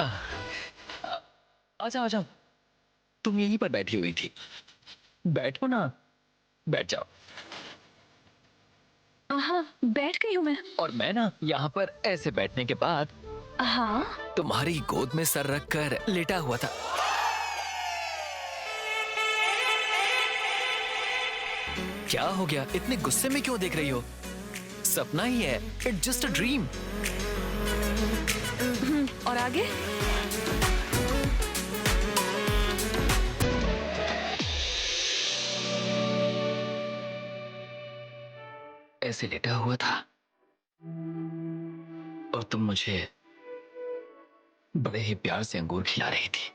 आ जाओ आ जाओ, तुम यहीं पर बैठी हुई थी, बैठो ना, बैठ जाओ। हाँ, बैठ गई हूँ मैं। और मैं ना यहाँ पर ऐसे बैठने के बाद हाँ, तुम्हारी गोद में सर रखकर लेटा हुआ था। क्या हो गया, इतने गुस्से में क्यों देख रही हो? सपना ही है, इट्स जस्ट अ ड्रीम। और आगे? ऐसे लेटा हुआ था और तुम मुझे बड़े ही प्यार से अंगूर खिला रही थी।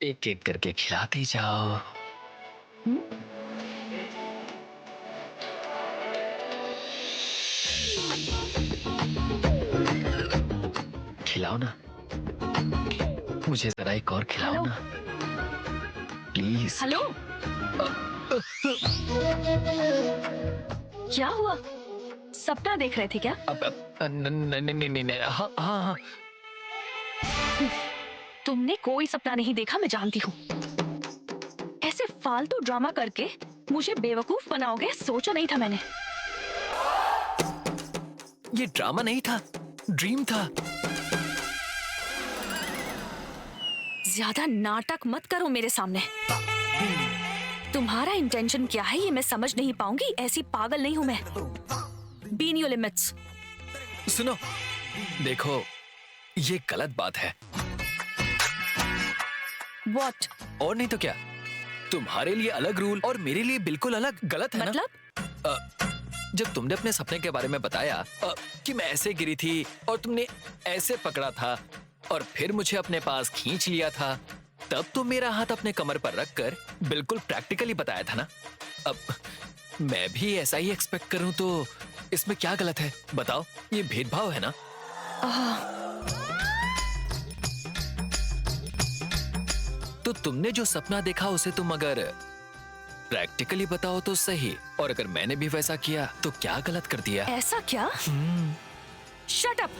एक एक करके खिलाती जाओ। खिलाओ ना, मुझे जरा एक और खिलाओ हेलो, ना, प्लीज। हेलो, क्या हुआ? सपना देख रहे थे क्या? नहीं, हाँ हाँ हाँ। तुमने कोई सपना नहीं देखा, मैं जानती हूँ। ऐसे फालतू ड्रामा करके मुझे बेवकूफ बनाओगे, सोचा नहीं था मैंने। ये ड्रामा नहीं था, ड्रीम था। ज्यादा नाटक मत करो मेरे सामने। तुम्हारा इंटेंशन क्या है ये मैं समझ नहीं पाऊंगी, ऐसी पागल नहीं हूं मैं। Be in your limits. सुनो, देखो, ये गलत बात है। व्हाट? और नहीं तो क्या, तुम्हारे लिए अलग रूल और मेरे लिए बिल्कुल अलग। गलत है मतलब? ना? जब तुमने अपने सपने के बारे में बताया कि मैं ऐसे गिरी थी और तुमने ऐसे पकड़ा था और फिर मुझे अपने पास खींच लिया था, तब तो मेरा हाथ अपने कमर पर रखकर बिल्कुल प्रैक्टिकली बताया था ना। अब मैं भी ऐसा ही एक्सपेक्ट करूं तो इसमें क्या गलत है? बताओ, ये भेदभाव है ना? तो तुमने जो सपना देखा उसे तुम अगर प्रैक्टिकली बताओ तो सही, और अगर मैंने भी वैसा किया तो क्या गलत कर दिया? ऐसा क्या? Shut up.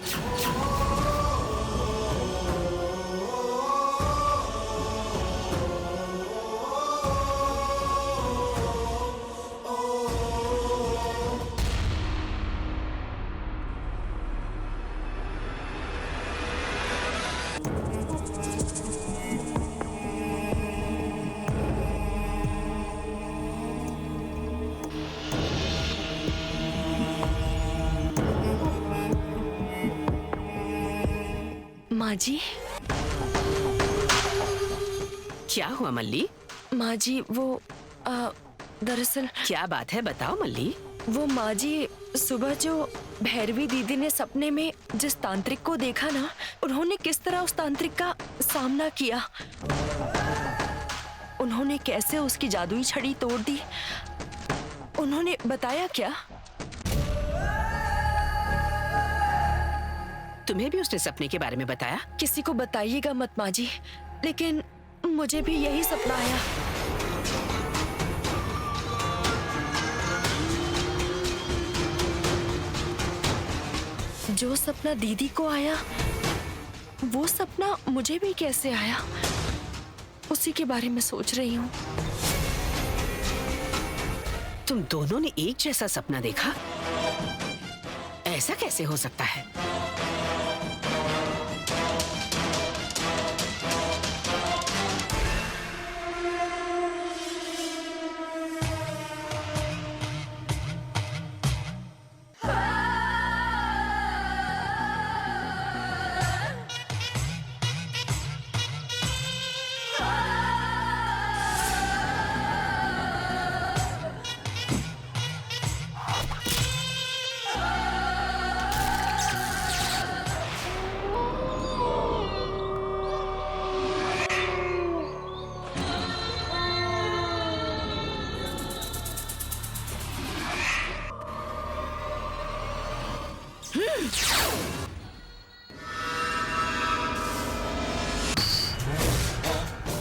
माँ जी, क्या हुआ मल्ली? माँ जी वो दरअसल क्या बात है, बताओ मल्ली। वो माँ जी, सुबह जो भैरवी दीदी ने सपने में जिस तांत्रिक को देखा ना, उन्होंने किस तरह उस तांत्रिक का सामना किया, उन्होंने कैसे उसकी जादुई छड़ी तोड़ दी, उन्होंने बताया क्या? तुम्हें भी उसने सपने के बारे में बताया? किसी को बताइएगा मत माँ जी, लेकिन मुझे भी यही सपना आया। जो सपना दीदी को आया वो सपना मुझे भी कैसे आया, उसी के बारे में सोच रही हूँ। तुम दोनों ने एक जैसा सपना देखा? ऐसा कैसे हो सकता है?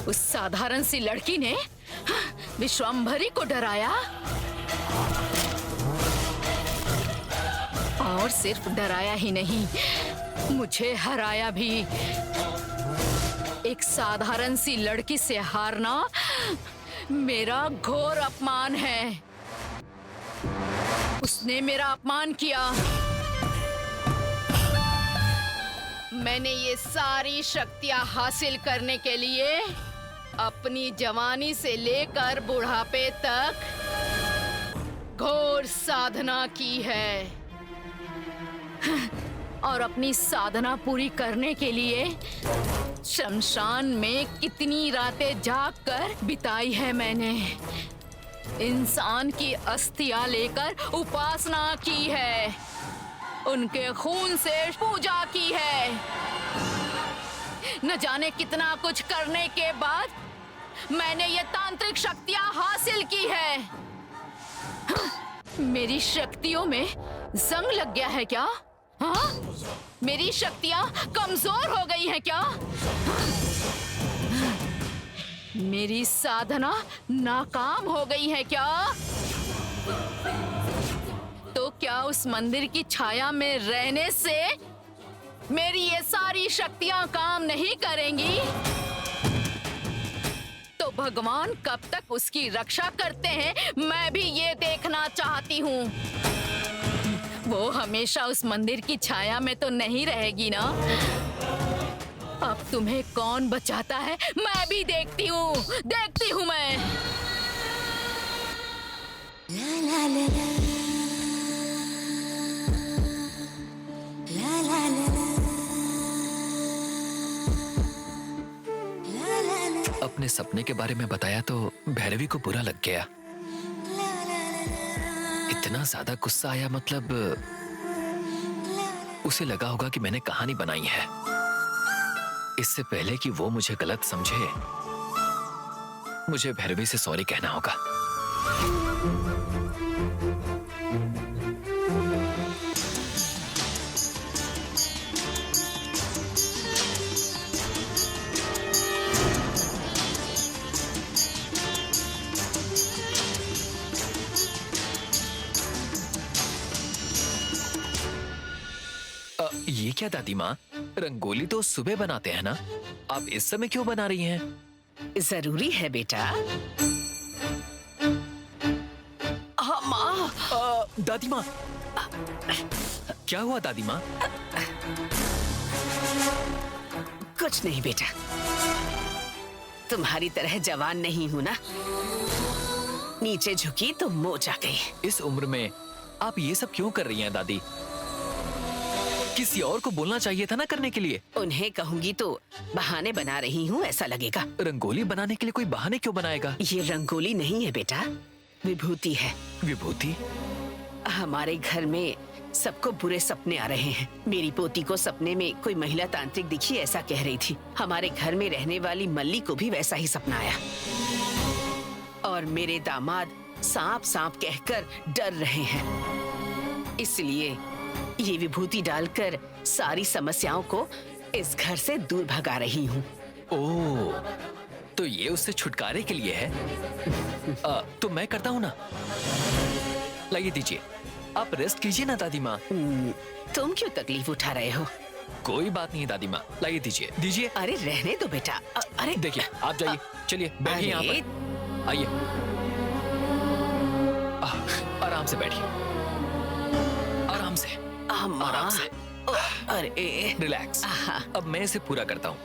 उस साधारण सी लड़की ने विश्वम्भरी को डराया, और सिर्फ डराया ही नहीं, मुझे हराया भी। एक साधारण सी लड़की से हारना मेरा घोर अपमान है। उसने मेरा अपमान किया। मैंने ये सारी शक्तियां हासिल करने के लिए अपनी जवानी से लेकर बुढ़ापे तक घोर साधना की है, और अपनी साधना पूरी करने के लिए शमशान में कितनी रातें जागकर बिताई है मैंने। इंसान की अस्थियां लेकर उपासना की है, उनके खून से पूजा की है। न जाने कितना कुछ करने के बाद मैंने ये तांत्रिक शक्तियां हासिल की है। मेरी शक्तियों में जंग लग गया है क्या? हाँ? मेरी शक्तियां कमजोर हो गई हैं क्या? मेरी साधना नाकाम हो गई है क्या? तो क्या उस मंदिर की छाया में रहने से मेरी ये सारी शक्तियां काम नहीं करेंगी? तो भगवान कब तक उसकी रक्षा करते हैं, मैं भी ये देखना चाहती हूँ। वो हमेशा उस मंदिर की छाया में तो नहीं रहेगी ना। अब तुम्हें कौन बचाता है मैं भी देखती हूँ मैं। अपने सपने के बारे में बताया तो भैरवी को बुरा लग गया। इतना ज्यादा गुस्सा आया, मतलब उसे लगा होगा कि मैंने कहानी बनाई है। इससे पहले कि वो मुझे गलत समझे, मुझे भैरवी से सॉरी कहना होगा। ये क्या दादी माँ, रंगोली तो सुबह बनाते हैं ना, आप इस समय क्यों बना रही हैं? जरूरी है बेटा। हाँ माँ। दादी माँ, क्या हुआ दादी माँ? कुछ नहीं बेटा, तुम्हारी तरह जवान नहीं हूं ना। नीचे झुकी तो मोच आ गई। इस उम्र में आप ये सब क्यों कर रही हैं दादी? किसी और को बोलना चाहिए था ना करने के लिए। उन्हें कहूंगी तो बहाने बना रही हूँ ऐसा लगेगा। रंगोली बनाने के लिए कोई बहाने क्यों बनाएगा? ये रंगोली नहीं है बेटा, विभूति है। विभूति? हमारे घर में सबको बुरे सपने आ रहे हैं। मेरी पोती को सपने में कोई महिला तांत्रिक दिखी, ऐसा कह रही थी। हमारे घर में रहने वाली मल्ली को भी वैसा ही सपना आया, और मेरे दामाद सांप सांप कहकर डर रहे हैं। इसलिए ये विभूति डालकर सारी समस्याओं को इस घर से दूर भगा रही हूँ। ओह, तो ये उससे छुटकारे के लिए है। तो मैं करता हूँ ना। लाइए दीजिए, आप रेस्ट कीजिए ना दादी माँ। तुम क्यों तकलीफ उठा रहे हो? कोई बात नहीं दादी माँ, लाइए दीजिए दीजिए। अरे रहने दो बेटा। अरे देखिए आप जाइए, चलिए बैठिए यहाँ अरे पर, आइए। आराम से बैठिए, आराम से, अम्मा। आराम से, अरे रिलैक्स। अब मैं इसे पूरा करता हूँ।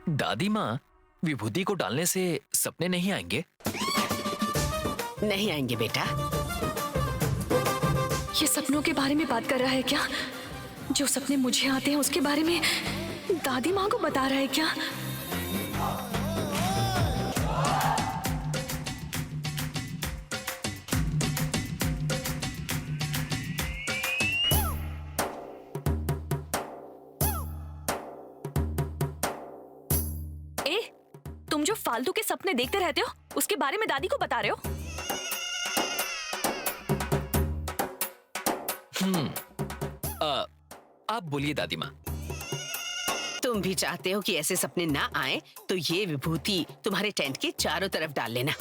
दादी माँ, विभूति को डालने से सपने नहीं आएंगे? नहीं आएंगे बेटा। ये सपनों के बारे में बात कर रहा है क्या? जो सपने मुझे आते हैं उसके बारे में दादी माँ को बता रहा है क्या? ए, तुम जो फालतू के सपने देखते रहते हो उसके बारे में दादी को बता रहे हो? आप बोलिए दादी माँ। तुम भी चाहते हो कि ऐसे सपने ना आए तो ये विभूति तुम्हारे टेंट के चारों तरफ डाल लेना।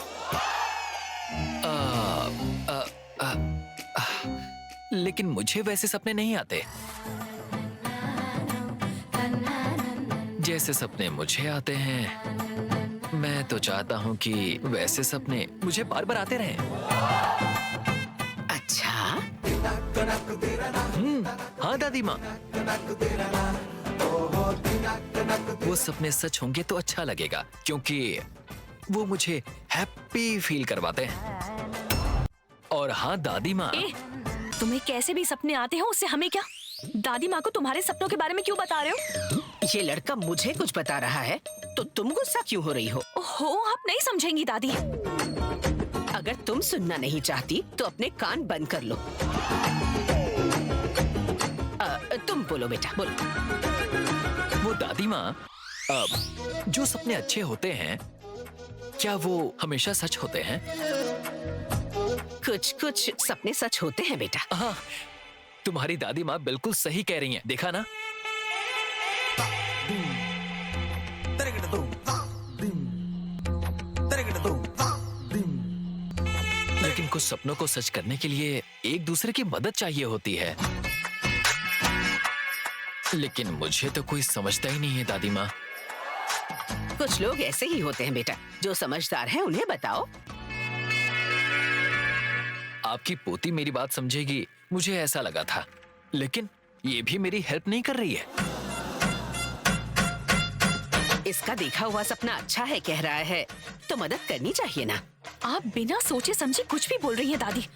लेकिन मुझे वैसे सपने नहीं आते। जैसे सपने मुझे आते हैं, मैं तो चाहता हूँ कि वैसे सपने मुझे बार बार आते रहें। अच्छा, हाँ दादी माँ। वो सपने सच होंगे तो अच्छा लगेगा, क्योंकि वो मुझे हैप्पी फील करवाते हैं। और हाँ दादी माँ। तुम्हें कैसे भी सपने आते हो उससे हमें क्या? दादी माँ को तुम्हारे सपनों के बारे में क्यों बता रहे हो? ये लड़का मुझे कुछ बता रहा है तो तुम गुस्सा क्यों हो रही हो? ओहो, आप नहीं समझेंगी दादी। अगर तुम सुनना नहीं चाहती तो अपने कान बंद कर लो। तुम बोलो बेटा, बोलो। वो दादी माँ, जो सपने अच्छे होते हैं क्या वो हमेशा सच होते हैं? कुछ कुछ सपने सच होते हैं बेटा। हाँ, तुम्हारी दादी माँ बिल्कुल सही कह रही हैं, देखा ना? लेकिन कुछ सपनों को सच करने के लिए एक दूसरे की मदद चाहिए होती है। लेकिन मुझे तो कोई समझता ही नहीं है दादी माँ। कुछ लोग ऐसे ही होते हैं बेटा, जो समझदार हैं उन्हें बताओ। आपकी पोती मेरी बात समझेगी, मुझे ऐसा लगा था, लेकिन ये भी मेरी हेल्प नहीं कर रही है। इसका देखा हुआ सपना अच्छा है कह रहा है तो मदद करनी चाहिए ना। आप बिना सोचे समझे कुछ भी बोल रही हैं दादी।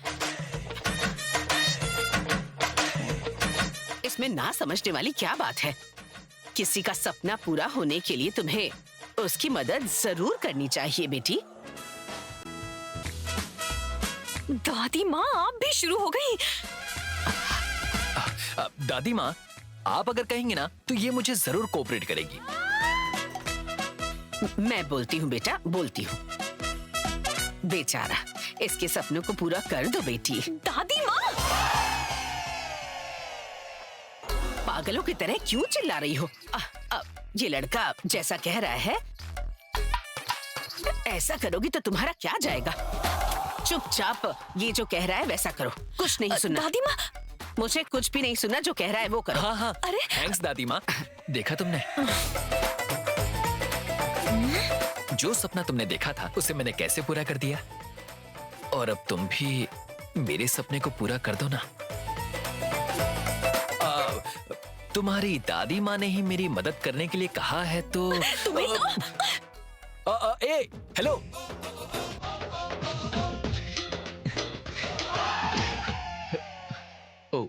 इसमें ना समझने वाली क्या बात है? किसी का सपना पूरा होने के लिए तुम्हें उसकी मदद जरूर करनी चाहिए बेटी। दादी माँ, आप भी शुरू हो गई। दादी माँ, आप अगर कहेंगे ना तो ये मुझे जरूर कोऑपरेट करेगी। मैं बोलती हूँ बेटा, बोलती हूँ। बेचारा, इसके सपनों को पूरा कर दो बेटी। दादी माँ, पागलों की तरह क्यों चिल्ला रही हो? ये लड़का जैसा कह रहा है ऐसा करोगी तो तुम्हारा क्या जाएगा? चुपचाप ये जो कह रहा है वैसा करो, कुछ नहीं सुनना। दादी माँ, मुझे कुछ भी नहीं सुनना, जो कह रहा है वो करो। हाँ हाँ, अरे थैंक्स दादी माँ। देखा तुमने? जो सपना तुमने देखा था उसे मैंने कैसे पूरा कर दिया। और अब तुम भी मेरे सपने को पूरा कर दो ना। तुम्हारी दादी माँ ने ही मेरी मदद करने के लिए कहा है तो तुम्हें हेलो। ओ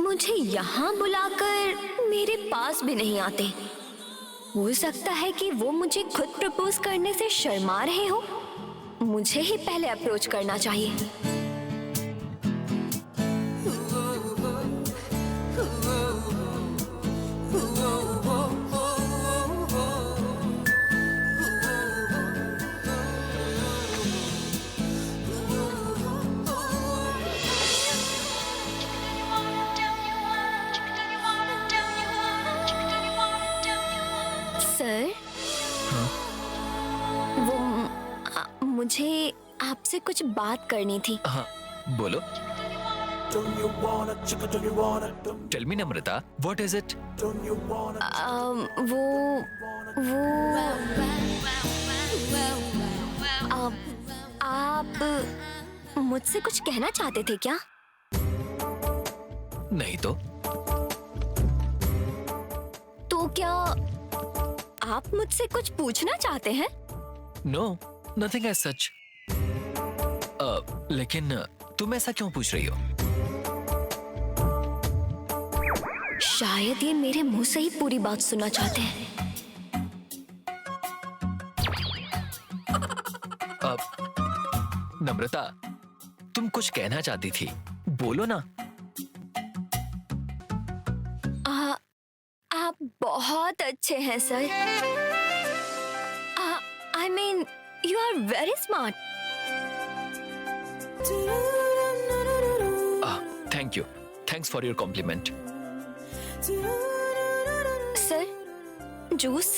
मुझे यहाँ बुलाकर मेरे पास भी नहीं आते। हो सकता है कि वो मुझे खुद प्रपोज करने से शर्मा रहे हो। मुझे ही पहले अप्रोच करना चाहिए। सर, मुझे आपसे कुछ बात करनी थी। हाँ, बोलो। Tell me Namrata, what is it? आप मुझसे कुछ कहना चाहते थे क्या? नहीं तो क्या आप मुझसे कुछ पूछना चाहते हैं? No, nothing as such. लेकिन तुम ऐसा क्यों पूछ रही हो? शायद ये मेरे मुंह से ही पूरी बात सुनना चाहते हैं। नम्रता, तुम कुछ कहना चाहती थी, बोलो ना। आप बहुत अच्छे हैं sir. I mean, you are very smart. Thank you. Thanks for your compliment. Sir, juice?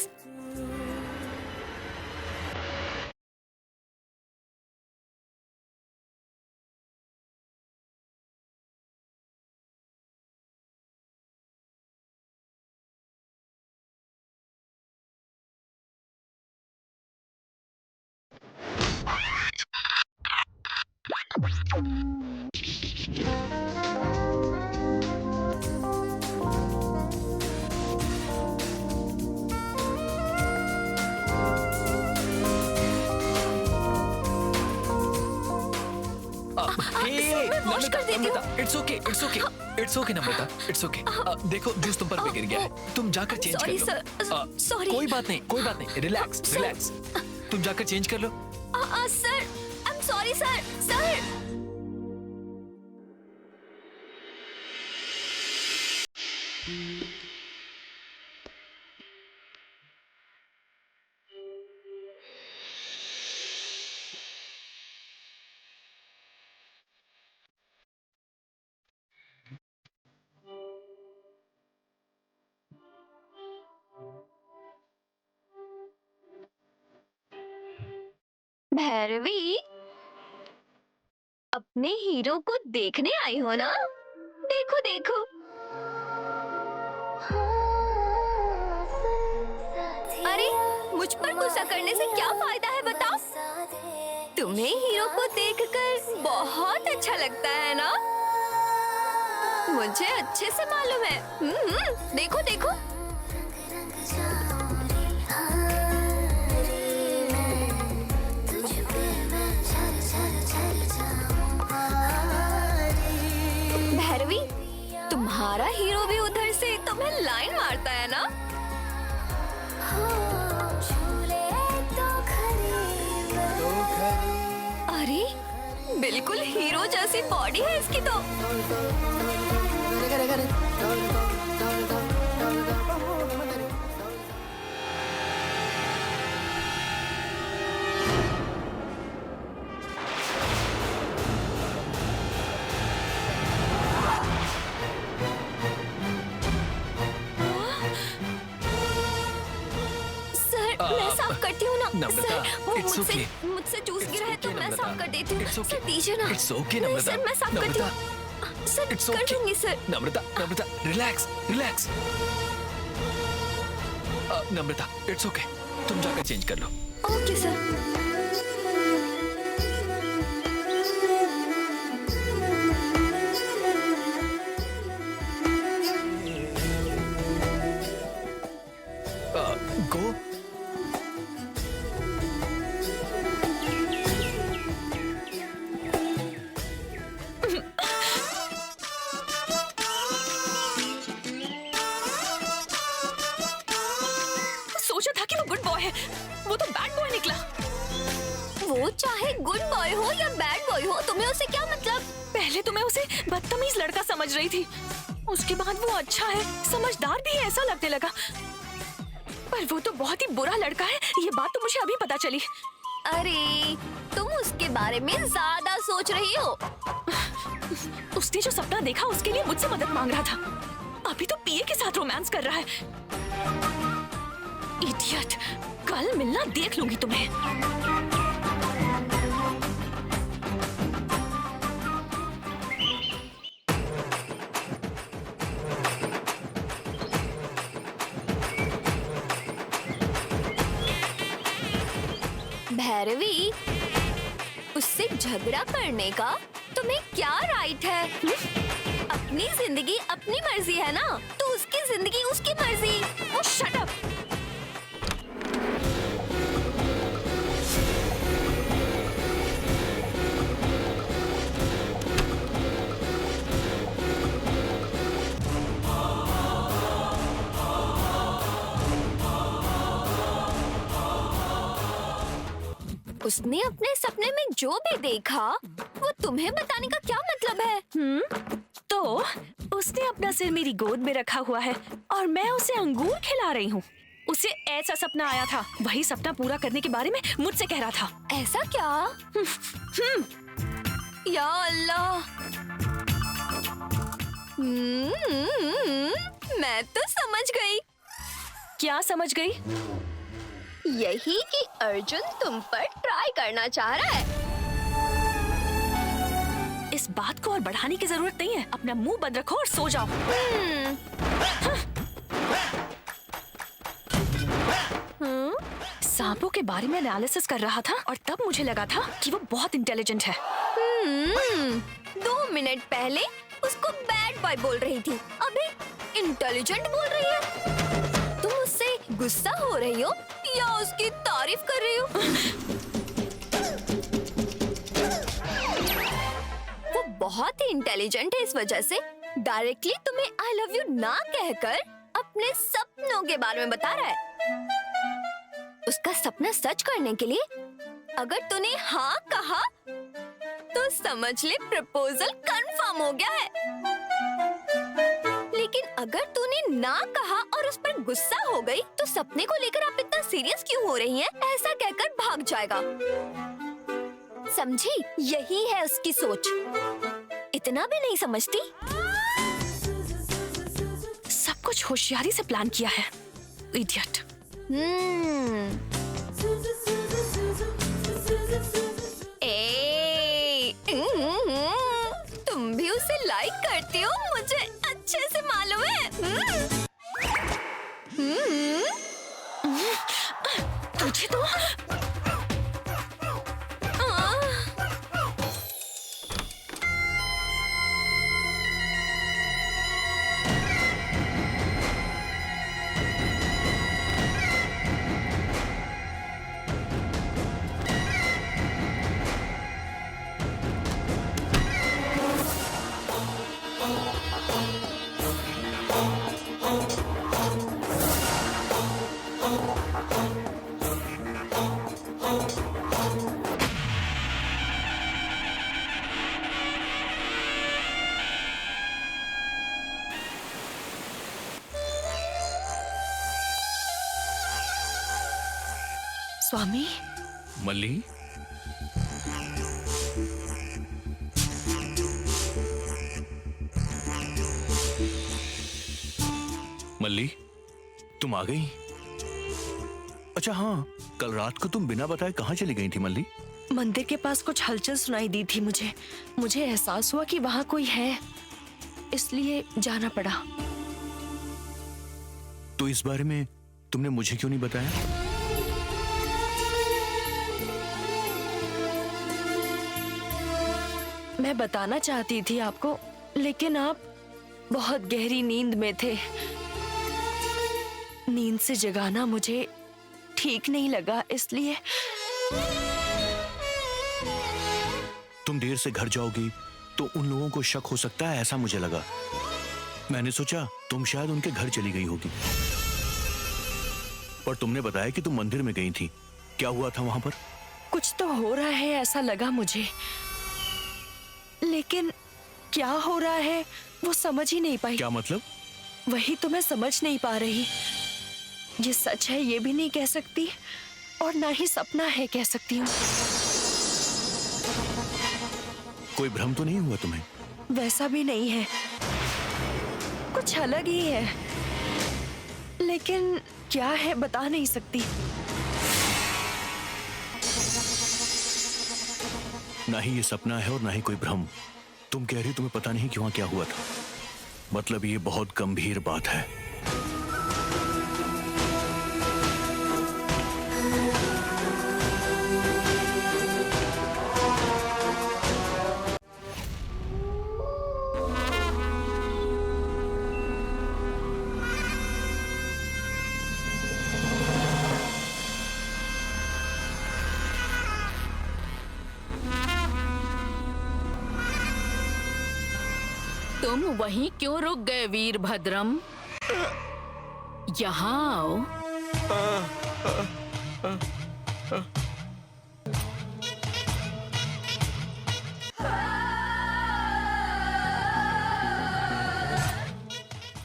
Wash कर देती हूँ। It's okay, it's okay, it's okay Namrata, it's okay. देखो जूस तुम पर भी गिर गया है, तुम जाकर चेंज कर लो। सॉरी। कोई बात नहीं, कोई बात नहीं, रिलैक्स, रिलैक्स। तुम जाकर चेंज कर लो। Sir, I am sorry sir. Sir, Bhairavi, अपने हीरो को देखने आई हो ना? देखो देखो। अरे, मुझ पर गुस्सा करने से क्या फायदा है बताओ? तुम्हें हीरो को देखकर बहुत अच्छा लगता है ना? मुझे अच्छे से मालूम है। देखो देखो। भैरवी, तुम्हारा हीरो भी उधर से तुम्हें लाइन मारता है ना? अरे, बिल्कुल हीरो जैसी बॉडी है इसकी तो। मैं साफ करती हूँ ना। नम्रता, it's okay. मुझसे जूस गिरा है तो मैं साफ कर देती हूँ। It's okay. सर दीजिए ना। It's okay, नहीं नम्रता। सर, मैं साफ करती हूँ। सर, It's कर okay. दूंगी sir. Namrata, Namrata, relax, relax. Namrata, it's okay, तुम जाकर चेंज कर लो। Okay sir. गो। वो तो बैड बॉय निकला। वो चाहे गुड बॉय हो या बैड बॉय हो, तुम्हें उससे क्या मतलब? पहले तो मैं उसे बदतमीज लड़का समझ रही थी, उसके बाद वो अच्छा है, समझदार भी है ऐसा लगने लगा। पर वो तो बहुत ही बुरा लड़का है, ये बात तो मुझे अभी पता चली। अरे तुम उसके बारे में ज्यादा सोच रही हो। उसने जो सपना देखा उसके लिए मुझसे मदद मांग रहा था, अभी तो पीए के साथ रोमांस कर रहा है। इडियट, कल मिलना देख लूंगी तुम्हें। भैरवी, उससे झगड़ा करने का तुम्हें क्या राइट है? अपनी जिंदगी अपनी मर्जी है ना, तो उसकी जिंदगी उसकी मर्जी। ओह शट अप। उसने अपने सपने में जो भी देखा वो तुम्हें बताने का क्या मतलब है? तो उसने अपना सिर मेरी गोद में रखा हुआ है और मैं उसे अंगूर खिला रही हूँ। उसे ऐसा सपना आया था, वही सपना पूरा करने के बारे में मुझसे कह रहा था। ऐसा क्या? या अल्लाह, मैं तो समझ गई। क्या समझ गई? यही कि अर्जुन तुम पर ट्राई करना चाह रहा है। इस बात को और बढ़ाने की जरूरत नहीं है, अपना मुंह बंद रखो और सो जाओ। सांपों के बारे में एनालिसिस कर रहा था और तब मुझे लगा था कि वो बहुत इंटेलिजेंट है। 2 मिनट पहले उसको बैड बॉय बोल रही थी, अभी इंटेलिजेंट बोल रही है। तुम उससे गुस्सा हो रही हो या उसकी तारीफ कर रही हो? वो बहुत ही इंटेलिजेंट है, इस वजह से डायरेक्टली तुम्हें आई लव यू ना कहकर अपने सपनों के बारे में बता रहा है। उसका सपना सच करने के लिए अगर तूने हाँ कहा तो समझ ले प्रपोजल कंफर्म हो गया है। लेकिन अगर तूने ना कहा और उस पर गुस्सा हो गई तो सपने को लेकर आप इतना सीरियस क्यों हो रही हैं? ऐसा कहकर भाग जाएगा। समझी? यही है उसकी सोच। इतना भी नहीं समझती? सब कुछ होशियारी से प्लान किया है, इडियट। तुम भी उसे लाइक करती हो, मुझे अच्छे से मालूम है। तुझे तो स्वामी। मल्ली, मल्ली, तुम आ गई? अच्छा हाँ, कल रात को तुम बिना बताए कहाँ चली गई थी मल्ली? मंदिर के पास कुछ हलचल सुनाई दी थी मुझे एहसास हुआ कि वहाँ कोई है, इसलिए जाना पड़ा। तो इस बारे में तुमने मुझे क्यों नहीं बताया? मैं बताना चाहती थी आपको, लेकिन आप बहुत गहरी नींद में थे। नींद से जगाना मुझे ठीक नहीं लगा, इसलिए। तुम देर से घर जाओगी तो उन लोगों को शक हो सकता है, ऐसा मुझे लगा। मैंने सोचा तुम शायद उनके घर चली गई होगी। पर तुमने बताया कि तुम मंदिर में गई थी। क्या हुआ था वहां पर? कुछ तो हो रहा है ऐसा लगा मुझे, लेकिन क्या हो रहा है वो समझ ही नहीं पाई। क्या मतलब? वही तो मैं समझ नहीं पा रही। ये सच है ये भी नहीं कह सकती और ना ही सपना है कह सकती हूँ। कोई भ्रम तो नहीं हुआ तुम्हें? वैसा भी नहीं है, कुछ अलग ही है, लेकिन क्या है बता नहीं सकती। ना ही ये सपना है और ना ही कोई भ्रम। तुम कह रही हो तुम्हें पता नहीं कि वहां क्या हुआ था, मतलब ये बहुत गंभीर बात है। तुम वहीं क्यों रुक गए वीरभद्रम? यहाँ आओ।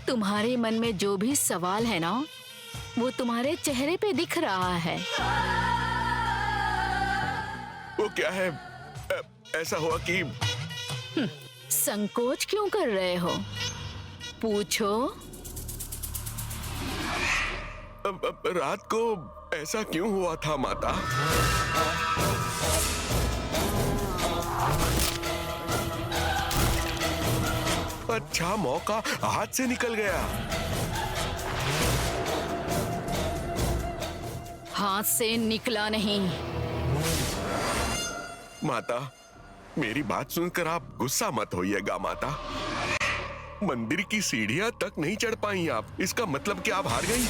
तुम्हारे मन में जो भी सवाल है ना, वो तुम्हारे चेहरे पे दिख रहा है। वो क्या है? ऐसा हुआ कि संकोच क्यों कर रहे हो? पूछो। रात को ऐसा क्यों हुआ था माता? अच्छा मौका हाथ से निकल गया। हाथ से निकला नहीं। माता, मेरी बात सुनकर आप गुस्सा मत होइएगा माता। मंदिर की सीढ़ियां तक नहीं चढ़ पाई आप, इसका मतलब कि आप हार गई।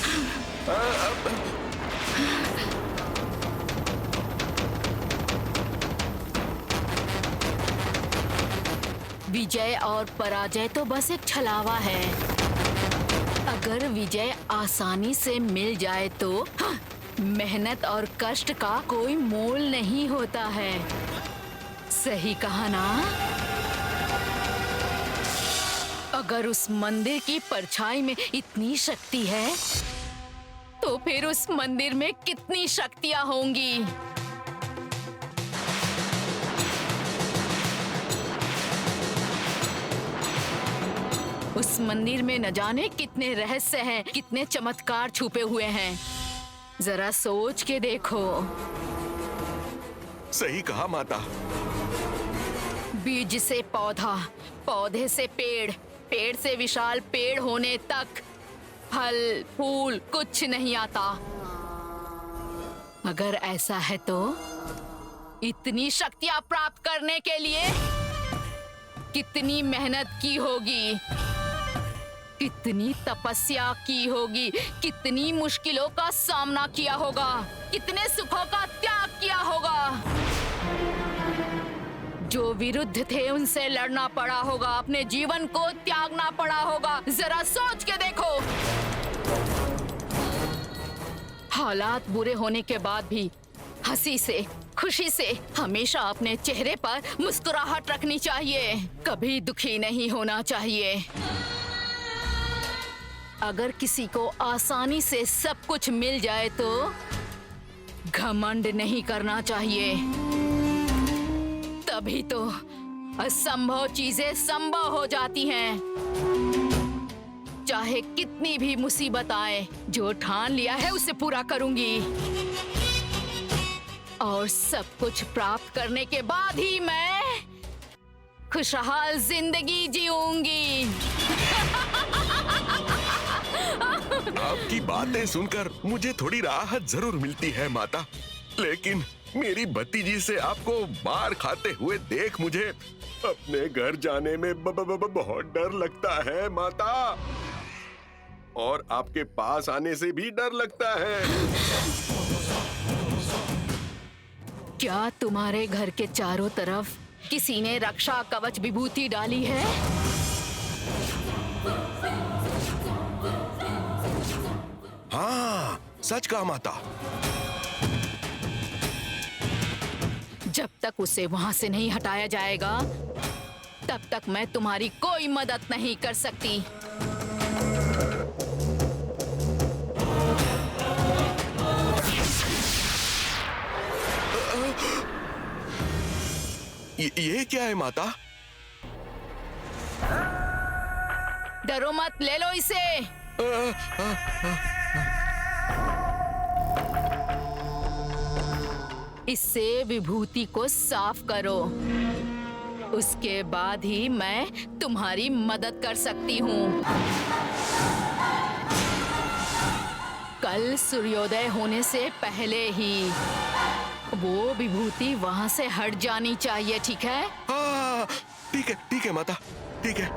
विजय और पराजय तो बस एक छलावा है। अगर विजय आसानी से मिल जाए तो मेहनत और कष्ट का कोई मोल नहीं होता है। सही कहा ना? अगर उस मंदिर की परछाई में इतनी शक्ति है, तो फिर उस मंदिर में कितनी शक्तियां होंगी? उस मंदिर में न जाने कितने रहस्य हैं, कितने चमत्कार छुपे हुए हैं। जरा सोच के देखो। सही कहा माता। बीज से पौधा, पौधे से पेड़, पेड़ से विशाल पेड़ होने तक फल फूल कुछ नहीं आता। अगर ऐसा है तो इतनी शक्तियां प्राप्त करने के लिए कितनी मेहनत की होगी, कितनी तपस्या की होगी, कितनी मुश्किलों का सामना किया होगा, कितने सुखों का त्याग किया होगा। जो विरुद्ध थे उनसे लड़ना पड़ा होगा, अपने जीवन को त्यागना पड़ा होगा। जरा सोच के देखो। हालात बुरे होने के बाद भी हंसी से, खुशी से हमेशा अपने चेहरे पर मुस्कुराहट रखनी चाहिए। कभी दुखी नहीं होना चाहिए। अगर किसी को आसानी से सब कुछ मिल जाए तो घमंड नहीं करना चाहिए। तभी तो असंभव चीजें संभव हो जाती हैं। चाहे कितनी भी मुसीबत आए, जो ठान लिया है उसे पूरा करूंगी। और सब कुछ प्राप्त करने के बाद ही मैं खुशहाल जिंदगी जीऊंगी। आपकी बातें सुनकर मुझे थोड़ी राहत जरूर मिलती है माता, लेकिन मेरी भतीजी से आपको मार खाते हुए देख मुझे अपने घर जाने में बहुत डर लगता है माता, और आपके पास आने से भी डर लगता है। क्या तुम्हारे घर के चारों तरफ किसी ने रक्षा कवच विभूति डाली है? हाँ, सच कहा माता। जब तक उसे वहां से नहीं हटाया जाएगा तब तक मैं तुम्हारी कोई मदद नहीं कर सकती। ये क्या है माता? डरो मत, ले लो इसे। इससे विभूति को साफ करो, उसके बाद ही मैं तुम्हारी मदद कर सकती हूँ। कल सूर्योदय होने से पहले ही वो विभूति वहां से हट जानी चाहिए, ठीक है? हाँ, ठीक है माता, ठीक है।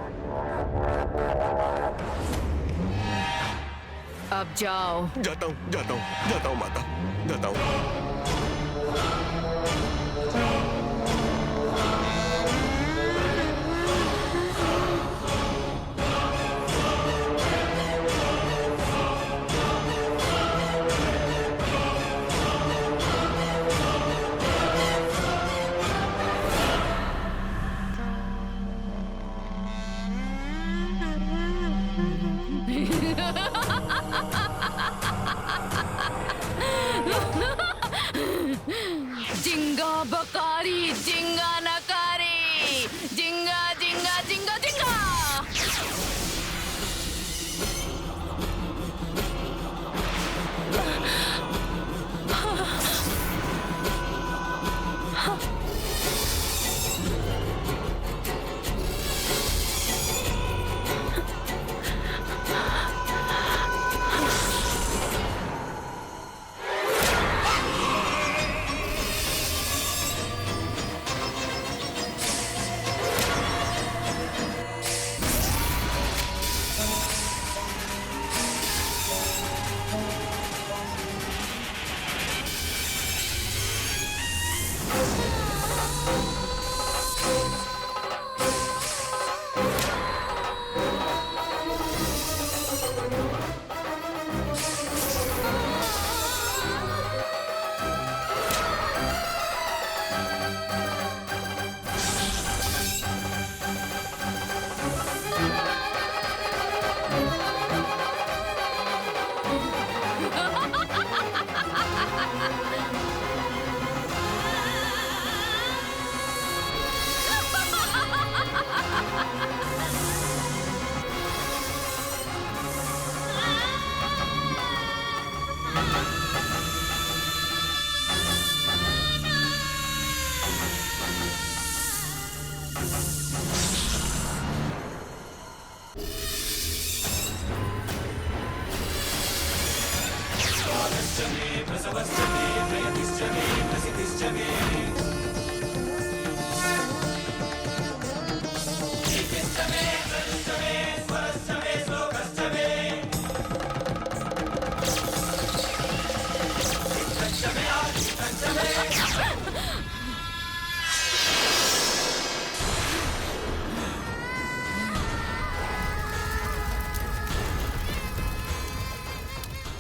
अब जाओ। जाता हूँ माता, जाता हूँ। जिंगा बकारी जिंगा नकारी, जिंगा जिंगा जिंगा जिंगा।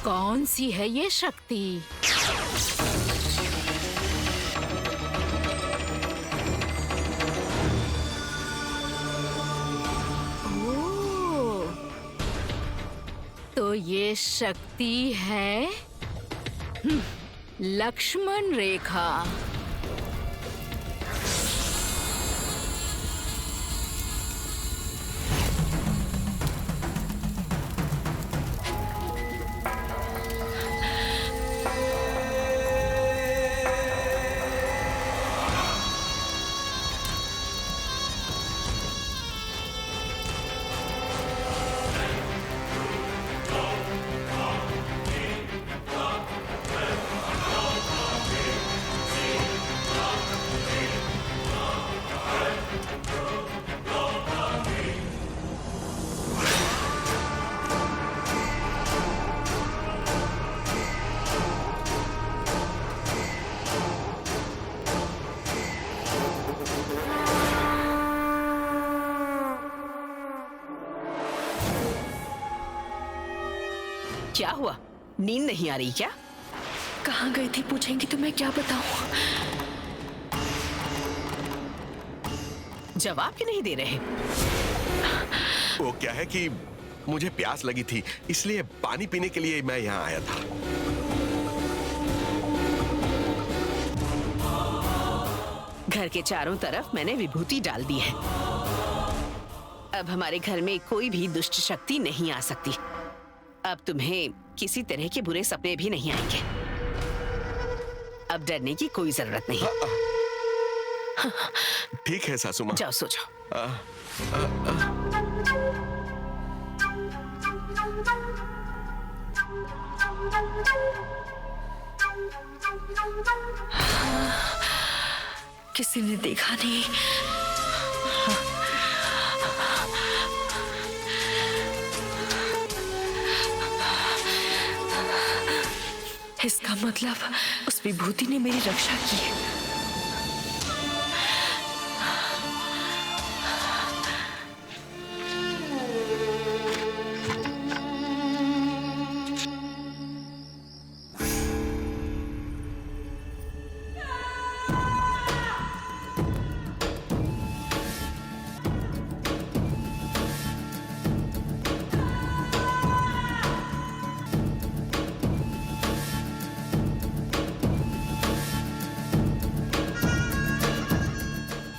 कौन सी है ये शक्ति? ओह, तो ये शक्ति है लक्ष्मण रेखा। क्या हुआ? नींद नहीं आ रही क्या? कहाँ गई थी पूछेंगी तो मैं क्या बताऊं? जवाब क्यों नहीं दे रहे? वो क्या है कि मुझे प्यास लगी थी, इसलिए पानी पीने के लिए मैं यहाँ आया था। घर के चारों तरफ मैंने विभूति डाल दी है। अब हमारे घर में कोई भी दुष्ट शक्ति नहीं आ सकती। अब तुम्हें किसी तरह के बुरे सपने भी नहीं आएंगे। अब डरने की कोई जरूरत नहीं। ठीक है सासू माँ। जाओ सो जाओ। किसी ने देखा नहीं। इसका मतलब उस विभूति ने मेरी रक्षा की है।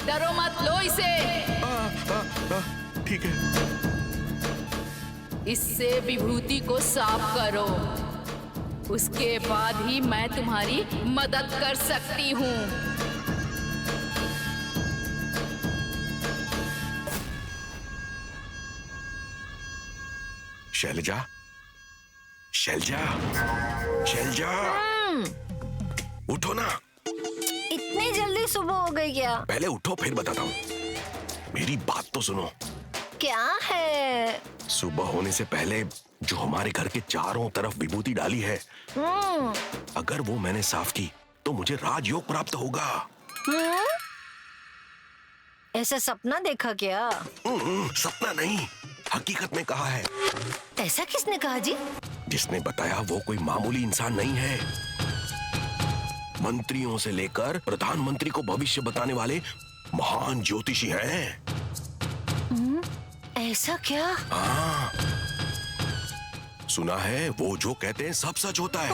डरो मत, लो इसे। ठीक है। इससे विभूति को साफ करो, उसके बाद ही मैं तुम्हारी मदद कर सकती हूँ। शैलजा, शैलजा, शैलजा, उठो ना। इतनी जल्दी सुबह हो गई क्या? पहले उठो फिर बताता हूँ। मेरी बात तो सुनो। क्या है? सुबह होने से पहले जो हमारे घर के चारों तरफ विभूति डाली है, अगर वो मैंने साफ की तो मुझे राजयोग प्राप्त होगा। ऐसा सपना देखा क्या? सपना नहीं, हकीकत में कहा है। ऐसा किसने कहा जी? जिसने बताया वो कोई मामूली इंसान नहीं है। मंत्रियों से लेकर प्रधानमंत्री को भविष्य बताने वाले महान ज्योतिषी हैं। ऐसा क्या? हाँ, सुना है वो जो कहते हैं सब सच होता है।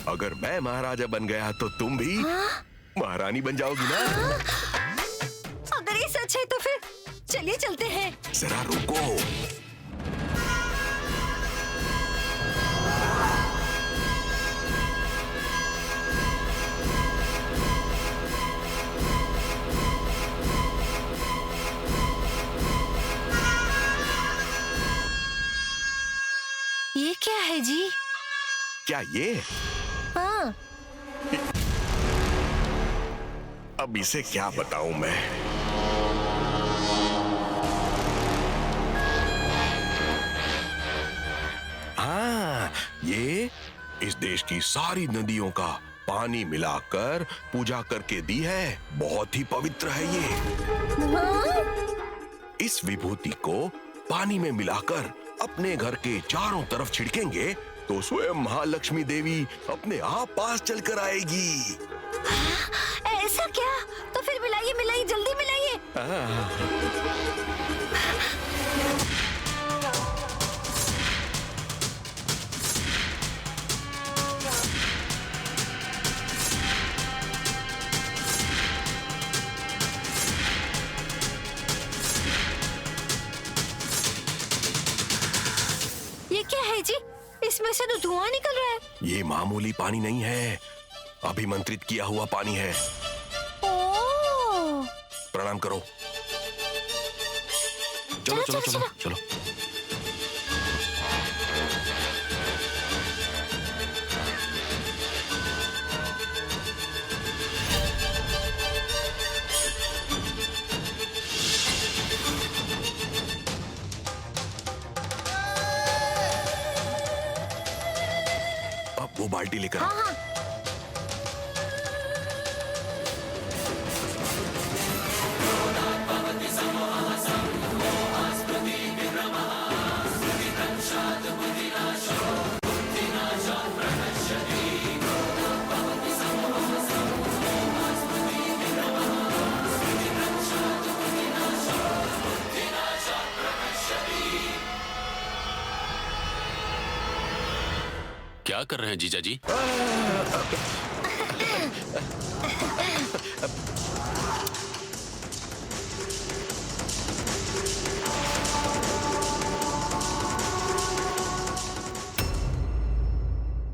अगर मैं महाराजा बन गया तो तुम भी महारानी बन जाओगी ना। अगर ये सच है तो फिर चलिए चलते हैं। जरा रुको। ये क्या है जी? क्या ये? हाँ। अब इसे क्या बताऊं मैं? हाँ, ये इस देश की सारी नदियों का पानी मिलाकर पूजा करके दी है। बहुत ही पवित्र है ये। इस विभूति को पानी में मिलाकर अपने घर के चारों तरफ छिड़केंगे तो स्वयं महालक्ष्मी देवी अपने आप पास चलकर आएगी। ऐसा क्या? तो फिर मिलाइए मिलाइए, जल्दी मिलाइए। ये क्या है जी? इसमें से तो धुआं निकल रहा है। ये मामूली पानी नहीं है, अभिमंत्रित किया हुआ पानी है। ओह! प्रणाम करो। चलो चलो चलो चलो। अब वो बाल्टी लेकर आओ। हाँ। क्या कर रहे हैं जीजा जी?